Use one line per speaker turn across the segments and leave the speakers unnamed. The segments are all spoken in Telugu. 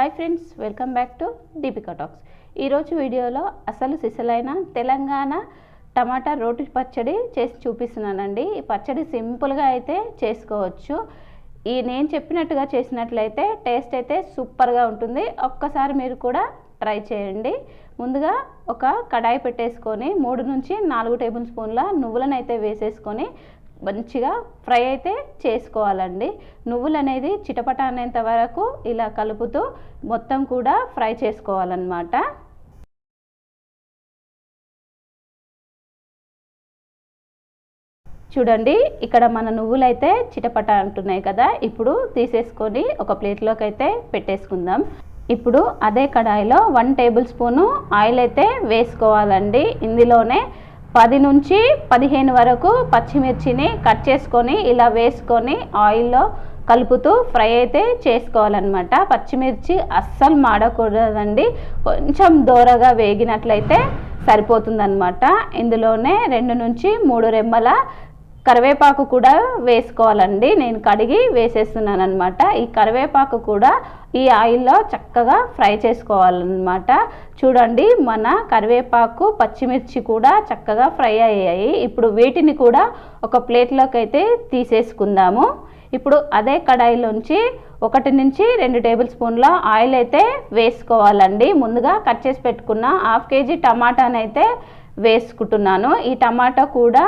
Hi friends, welcome back to Deepika talks. ఈరోజు వీడియోలో అసలు సిసలైన తెలంగాణ టమాటా రోటి పచ్చడి చేసి చూపిస్తున్నానండి. ఈ పచ్చడి సింపుల్గా అయితే చేసుకోవచ్చు. నేను చెప్పినట్టుగా చేసినట్లయితే టేస్ట్ అయితే సూపర్గా ఉంటుంది. ఒక్కసారి మీరు కూడా ట్రై చేయండి. ముందుగా ఒక కడాయి పెట్టేసుకొని 3 నుంచి 4 టేబుల్ స్పూన్ల నువ్వులను అయితే వేసేసుకొని మంచిగా ఫ్రై అయితే చేసుకోవాలండి. నువ్వులు అనేది చిటపట అనేంత వరకు ఇలా కలుపుతూ మొత్తం కూడా ఫ్రై చేసుకోవాలన్నమాట. చూడండి, ఇక్కడ మన నువ్వులు అయితే చిటపట అంటున్నాయి కదా. ఇప్పుడు తీసేసుకొని ఒక ప్లేట్లోకి అయితే పెట్టేసుకుందాం. ఇప్పుడు అదే కడాయిలో 1 టేబుల్ స్పూను ఆయిల్ అయితే వేసుకోవాలండి. ఇందులోనే 10 నుంచి 15 వరకు పచ్చిమిర్చిని కట్ చేసుకొని ఇలా వేసుకొని ఆయిల్లో కలుపుతూ ఫ్రై అయితే చేసుకోవాలన్నమాట. పచ్చిమిర్చి అస్సలు మాడకూడదండి, కొంచెం దోరగా వేగినట్లయితే సరిపోతుందన్నమాట. ఇందులోనే 2 నుంచి 3 రెమ్మల కరివేపాకు కూడా వేసుకోవాలండి. నేను కడిగి వేసేస్తున్నాను అనమాట. ఈ కరివేపాకు కూడా ఈ ఆయిల్లో చక్కగా ఫ్రై చేసుకోవాలన్నమాట. చూడండి, మన కరివేపాకు పచ్చిమిర్చి కూడా చక్కగా ఫ్రై అయ్యాయి. ఇప్పుడు వీటిని కూడా ఒక ప్లేట్లోకి అయితే తీసేసుకుందాము. ఇప్పుడు అదే కడాయిలోంచి 1 నుంచి 2 టేబుల్ స్పూన్ల ఆయిల్ అయితే వేసుకోవాలండి. ముందుగా కట్ చేసి పెట్టుకున్న 1/2 కేజీ టమాటానైతే వేసుకుంటున్నాను. ఈ టమాటా కూడా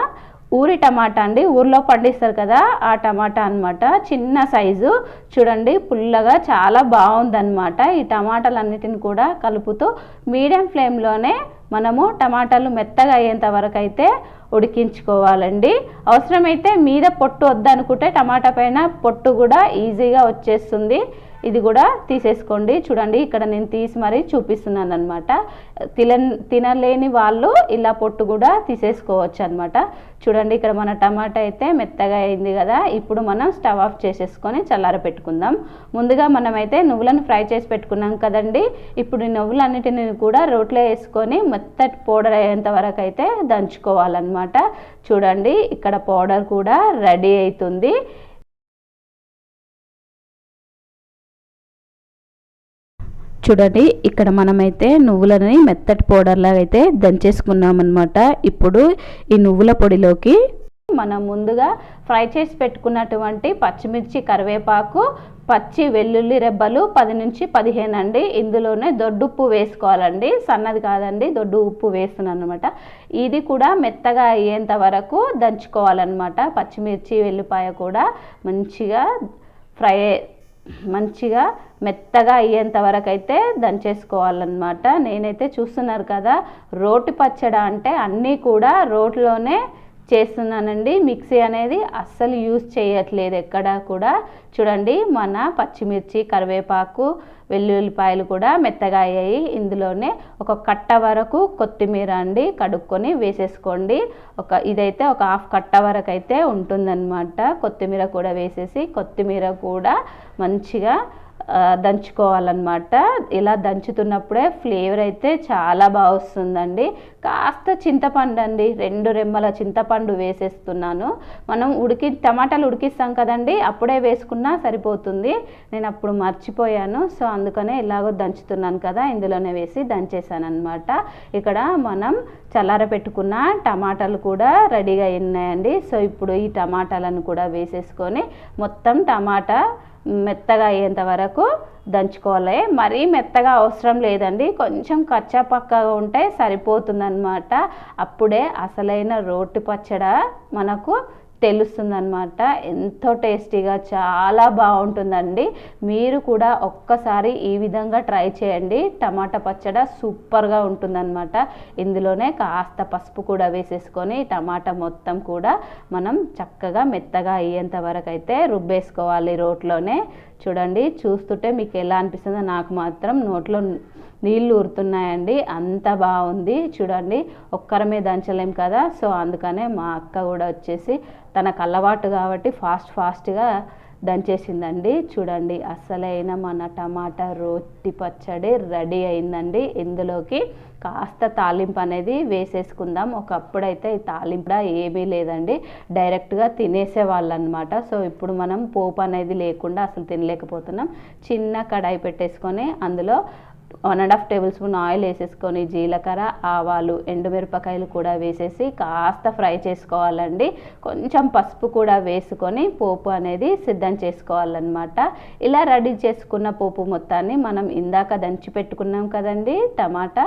ఊరి టమాటా అండి, ఊర్లో పండిస్తారు కదా ఆ టమాటా అనమాట. చిన్న సైజు, చూడండి పుల్లగా చాలా బాగుందన్నమాట. ఈ టమాటాలన్నిటిని కూడా కలుపుతూ మీడియం ఫ్లేమ్లోనే మనము టమాటాలు మెత్తగా అయ్యేంత వరకు అయితే ఉడికించుకోవాలండి. అవసరమైతే మీద పొట్టు వద్దనుకుంటే టమాటా పైన పొట్టు కూడా ఈజీగా వచ్చేస్తుంది. ఇది కూడా తీసేసుకోండి. చూడండి, ఇక్కడ నేను తీసి మరీ చూపిస్తున్నాను అనమాట. తినలేని వాళ్ళు ఇలా పొట్టు కూడా తీసేసుకోవచ్చు అనమాట. చూడండి, ఇక్కడ మన టమాటా అయితే మెత్తగా అయింది కదా. ఇప్పుడు మనం స్టవ్ ఆఫ్ చేసేసుకొని చల్లార పెట్టుకుందాం. ముందుగా మనమైతే నువ్వులను ఫ్రై చేసి పెట్టుకున్నాం కదండి. ఇప్పుడు ఈ నువ్వులన్నిటిని కూడా రోట్లో వేసుకొని మెత్తటి పౌడర్ అయ్యేంత వరకు అయితే దంచుకోవాలన్నమాట. చూడండి, ఇక్కడ పౌడర్ కూడా రెడీ అవుతుంది. చూడండి, ఇక్కడ మనమైతే నువ్వులని మెత్తటి పౌడర్ లాగా అయితే దంచేసుకున్నాం అనమాట. ఇప్పుడు ఈ నువ్వుల పొడిలోకి మనం ముందుగా ఫ్రై చేసి పెట్టుకున్నటువంటి పచ్చిమిర్చి, కరివేపాకు, పచ్చి వెల్లుల్లి రెబ్బలు 10 నుంచి 15 అండి. ఇందులోనే దొడ్డు ఉప్పు వేసుకోవాలండి, సన్నది కాదండి, దొడ్డు ఉప్పు వేస్తున్నాను అనమాట. ఇది కూడా మెత్తగా అయ్యేంత వరకు దంచుకోవాలన్నమాట. పచ్చిమిర్చి, వెల్లిపాయ కూడా మంచిగా మెత్తగా అయ్యేంత వరకు అయితే దంచేసుకోవాలన్నమాట. నేనైతే చూస్తున్నారు కదా, రోటి పచ్చడి అంటే అన్నీ కూడా రోట్లోనే చేస్తున్నానండి. మిక్సీ అనేది అస్సలు యూజ్ చేయట్లేదు ఎక్కడ కూడా. చూడండి, మన పచ్చిమిర్చి, కరివేపాకు, వెల్లుల్లిపాయలు కూడా మెత్తగా అయ్యాయి. ఇందులోనే ఒక కట్ట వరకు కొత్తిమీర అండి కడుక్కొని వేసేసుకోండి. ఇదైతే ఒక 1/2 కట్ట వరకు అయితే ఉంటుందన్నమాట. కొత్తిమీర కూడా వేసేసి కొత్తిమీర కూడా మంచిగా దంచుకోవాలన్నమాట. ఇలా దంచుతున్నప్పుడే ఫ్లేవర్ అయితే చాలా బాగా వస్తుందండి. కాస్త చింతపండు అండి, 2 రెమ్మల చింతపండు వేసేస్తున్నాను. మనం టమాటాలు ఉడికిస్తాం కదండి, అప్పుడే వేసుకున్నా సరిపోతుంది. నేను అప్పుడు మర్చిపోయాను, సో అందుకనే ఇలాగో దంచుతున్నాను కదా, ఇందులోనే వేసి దంచేసాను అనమాట. ఇక్కడ మనం చల్లార పెట్టుకున్న టమాటాలు కూడా రెడీగా ఉన్నాయండి. సో ఇప్పుడు ఈ టమాటాలను కూడా వేసేసుకొని మొత్తం టమాటా మెత్తగా అయ్యేంత వరకు దంచుకోవాలి. మరీ మెత్తగా అవసరం లేదండి, కొంచెం కచ్చా పక్కగా ఉంటే సరిపోతుందన్నమాట. అప్పుడే అసలైన రోటి పచ్చడి మనకు తెలుస్తుందన్నమాట. ఎంతో టేస్టీగా చాలా బాగుంటుందండి. మీరు కూడా ఒక్కసారి ఈ విధంగా ట్రై చేయండి. టమాటా పచ్చడి సూపర్గా ఉంటుందన్నమాట. ఇందులోనే కాస్త పసుపు కూడా వేసేసుకొని టమాటా మొత్తం కూడా మనం చక్కగా మెత్తగా అయ్యేంత వరకు అయితే రుబ్బేసుకోవాలి రోట్లోనే. చూడండి, చూస్తుంటే మీకు ఎలా అనిపిస్తుందో, నాకు మాత్రం నోట్లో నీళ్ళు ఊరుతున్నాయండి, అంత బాగుంది. చూడండి, ఒక్కరమే దంచలేం కదా, సో అందుకనే మా అక్క కూడా వచ్చేసి తనకు అలవాటు కాబట్టి ఫాస్ట్గా దంచేసిందండి. చూడండి అసలైన మన టమాటా రోటి పచ్చడి రెడీ అయిందండి. ఇందులోకి కాస్త తాలింపు అనేది వేసేసుకుందాం. ఒకప్పుడైతే ఈ తాలింపు ఏమీ లేదండి, డైరెక్ట్గా తినేసేవాళ్ళు అనమాట. సో ఇప్పుడు మనం పోపు అనేది లేకుండా అసలు తినలేకపోతున్నాం. చిన్న కడాయి పెట్టేసుకొని అందులో 1.5 టేబుల్ స్పూన్ ఆయిల్ వేసేసుకొని జీలకర్ర, ఆవాలు, ఎండుమిరపకాయలు కూడా వేసేసి కాస్త ఫ్రై చేసుకోవాలండి. కొంచెం పసుపు కూడా వేసుకొని పోపు అనేది సిద్ధం చేసుకోవాలన్నమాట. ఇలా రెడీ చేసుకున్న పోపు మొత్తాన్ని మనం ఇందాక దంచి పెట్టుకున్నాం కదండి టమాటా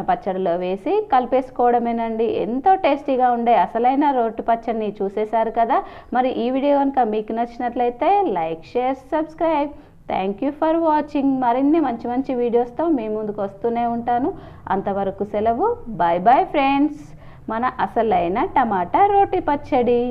పచ్చడిలో వేసి కలిపేసుకోవడమేనండి. ఎంతో టేస్టీగా ఉండే అసలైన రోటి పచ్చడిని చూసేశారు కదా. మరి ఈ వీడియో కనుక మీకు నచ్చినట్లయితే like, share, subscribe. Thank you for watching. మరిన్ని మంచి మంచి వీడియోస్తో మీ ముందుకు వస్తూనే ఉంటాను. అంతవరకు సెలవు. Bye bye friends. మన అసలైన టమాటా రోటి పచ్చడి.